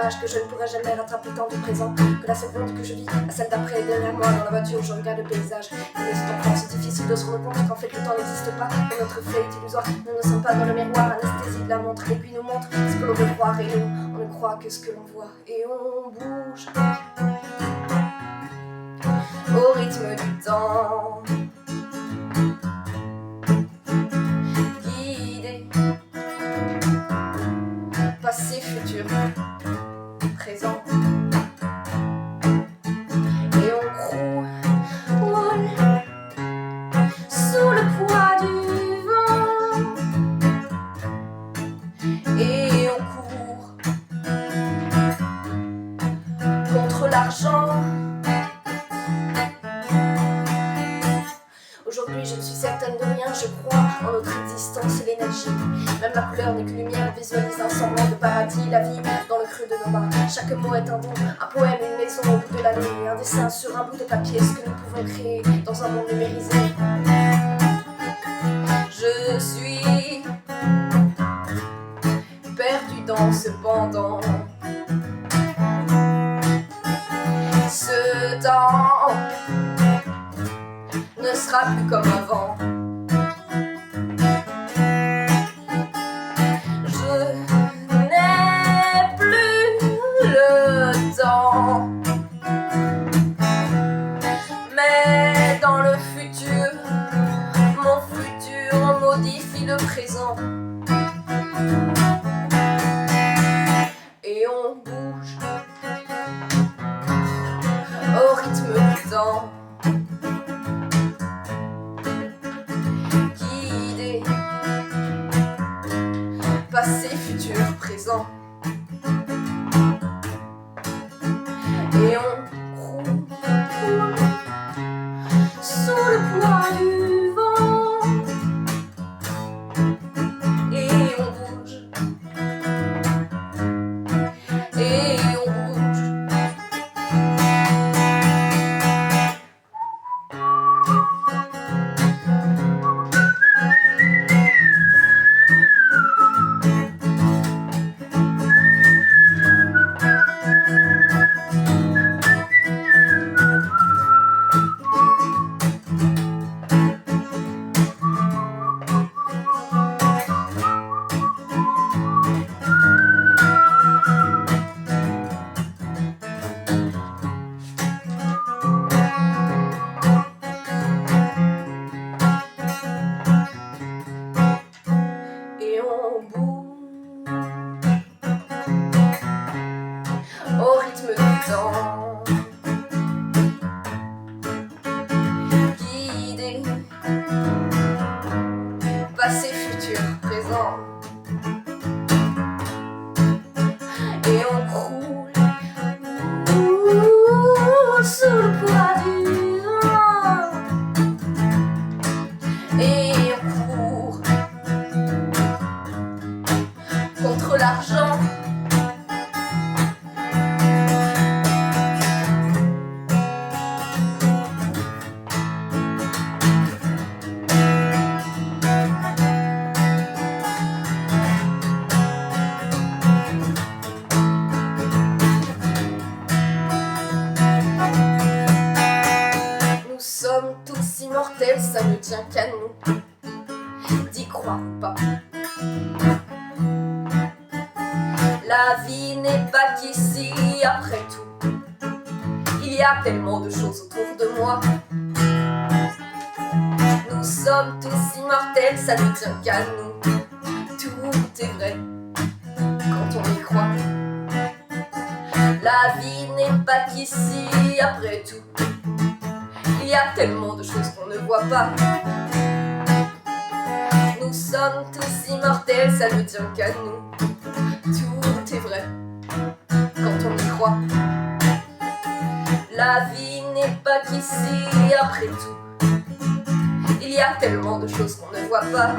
passage, que je ne pourrai jamais rattraper tant du présent, que la seconde que je vis, à celle d'après est derrière moi. Dans la voiture, je regarde le paysage. Mais c'est enfant, c'est difficile de se rendre compte qu'en fait le temps n'existe pas, que notre fait est illusoire. Nous ne sommes pas dans le miroir, anesthésie de la montre, l'aiguille nous montre ce que l'on veut croire, et nous, on ne croit que ce que l'on voit, et on bouge au rythme du temps, guidé, passé, futur, présent, et on roule sous le poids du vent, et on court contre l'argent. Aujourd'hui je ne suis certaine de rien, je crois en notre existence et l'énergie. Même la couleur n'est que lumière, on visualise un semblant de paradis. La vie dans le creux de nos mains, chaque mot est un don, un poème, une maison au bout de la nuit, un dessin sur un bout de papier, ce que nous pouvons créer dans un monde numérisé. Je suis perdu dans ce pendant, ce temps ne sera plus comme avant. Je n'ai plus le temps, mais dans le futur, mon futur modifie le présent. Et on bouge au rythme du temps, passé, futur, présent, et on roule sous le poids du vent, et on bouge, et on bouge. Au rythme du temps, guidé, passé, futur, présent, et on croule sous le poids du vent, et on court contre l'argent. Nous sommes tous immortels, ça ne tient qu'à nous d'y croire ou pas. La vie n'est pas qu'ici, après tout. Il y a tellement de choses autour de moi. Nous sommes tous immortels, ça ne tient qu'à nous. Tout est vrai quand on y croit. La vie n'est pas qu'ici, après tout. Il y a tellement de choses qu'on ne voit pas. Nous sommes tous immortels, ça ne tient qu'à nous. Tout est vrai quand on y croit. La vie n'est pas qu'ici, après tout. Il y a tellement de choses qu'on ne voit pas.